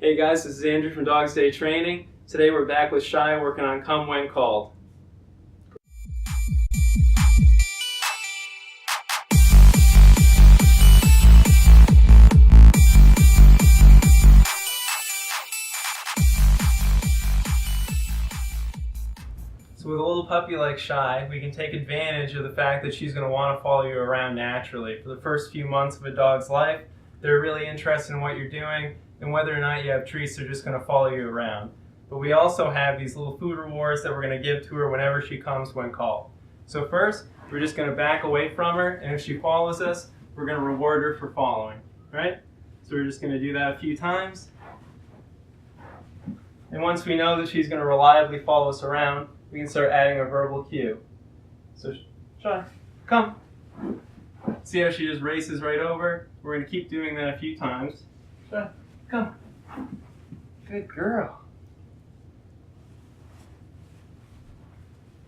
Hey guys, this is Andrew from Dogs Day Training. Today we're back with Shy working on Come When Called. So with a little puppy like Shy, we can take advantage of the fact that she's going to want to follow you around naturally. For the first few months of a dog's life, they're really interested in what you're doing, and whether or not you have treats, they're just going to follow you around. But we also have these little food rewards that we're going to give to her whenever she comes when called. So first, we're just going to back away from her, and if she follows us, we're going to reward her for following, right? So we're just going to do that a few times. And once we know that she's going to reliably follow us around, we can start adding a verbal cue. So, Shy, come. See how she just races right over? We're going to keep doing that a few times. Shy, come. Good girl.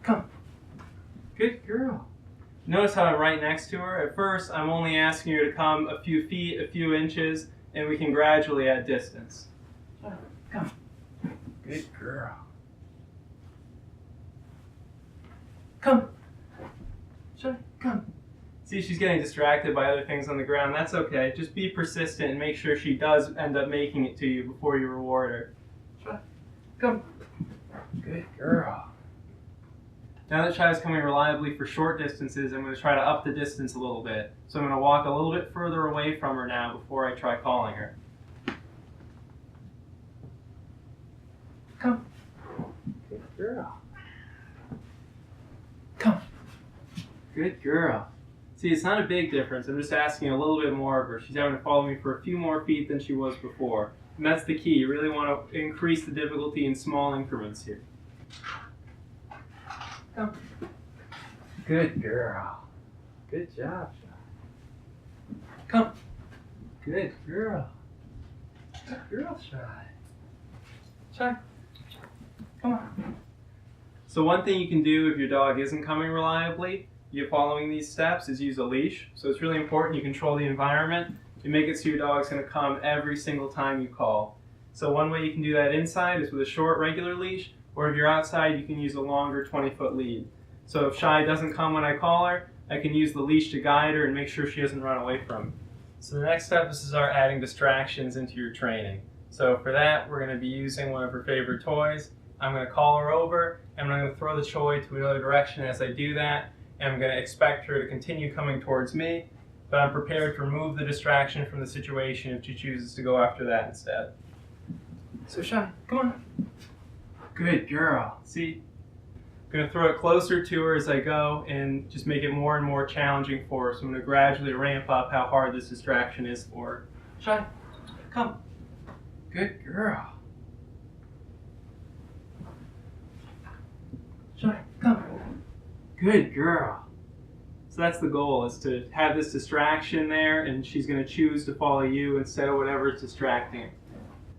Come. Good girl. Notice how I'm right next to her. At first, I'm only asking her to come a few feet, a few inches, and we can gradually add distance. Shy, come. Good girl. Come. Shy, come. See, she's getting distracted by other things on the ground. That's okay. Just be persistent and make sure she does end up making it to you before you reward her. Shy, come. Good girl. Now that Shy's coming reliably for short distances, I'm going to try to up the distance a little bit. So I'm going to walk a little bit further away from her now before I try calling her. Come. Good girl. Come. Good girl. See, it's not a big difference. I'm just asking a little bit more of her. She's having to follow me for a few more feet than she was before. And that's the key. You really want to increase the difficulty in small increments here. Come. Good girl. Good job, Shy. Come. Good girl. Good girl, Shy. Shy. Come on. So one thing you can do if your dog isn't coming reliably, you're following these steps, is use a leash. So it's really important you control the environment and make it so your dog's going to come every single time you call. So one way you can do that inside is with a short regular leash, or if you're outside you can use a longer 20-foot lead. So if Shy doesn't come when I call her, I can use the leash to guide her and make sure she doesn't run away from me. So the next step is to start adding distractions into your training. So for that, we're going to be using one of her favorite toys. I'm going to call her over, and I'm going to throw the toy to another direction as I do that, and I'm going to expect her to continue coming towards me, but I'm prepared to remove the distraction from the situation if she chooses to go after that instead. So Shy, come on. Good girl. See? I'm going to throw it closer to her as I go and just make it more and more challenging for her. So I'm going to gradually ramp up how hard this distraction is for her. Shy, come. Good girl. Shy, come. Good girl. So that's the goal, is to have this distraction there, and she's going to choose to follow you instead of whatever is distracting her.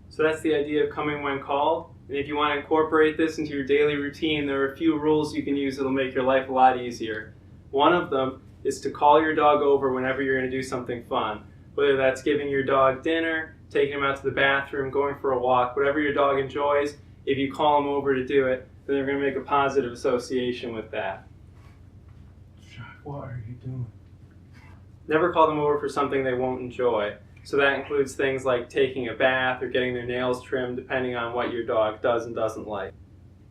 So that's the idea of coming when called. And if you want to incorporate this into your daily routine, there are a few rules you can use that'll make your life a lot easier. One of them is to call your dog over whenever you're going to do something fun. Whether that's giving your dog dinner, taking him out to the bathroom, going for a walk, whatever your dog enjoys, if you call him over to do it, then they're going to make a positive association with that. What are you doing? Never call them over for something they won't enjoy. So that includes things like taking a bath or getting their nails trimmed, depending on what your dog does and doesn't like.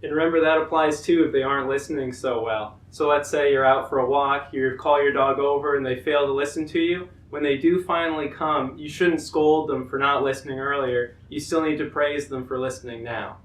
And remember, that applies too if they aren't listening so well. So let's say you're out for a walk, you call your dog over and they fail to listen to you. When they do finally come, you shouldn't scold them for not listening earlier. You still need to praise them for listening now.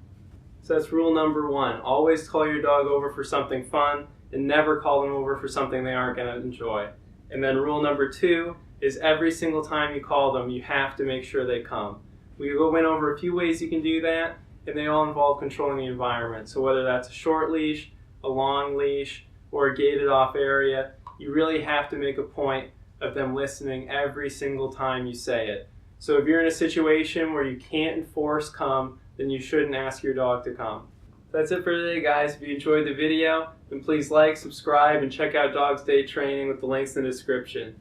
So that's rule number one. Always call your dog over for something fun, and never call them over for something they aren't going to enjoy. And then rule number two is every single time you call them, you have to make sure they come. We went over a few ways you can do that, and they all involve controlling the environment. So whether that's a short leash, a long leash, or a gated off area, you really have to make a point of them listening every single time you say it. So if you're in a situation where you can't enforce come, then you shouldn't ask your dog to come. That's it for today, guys. If you enjoyed the video, then please like, subscribe, and check out Dogs Day Training with the links in the description.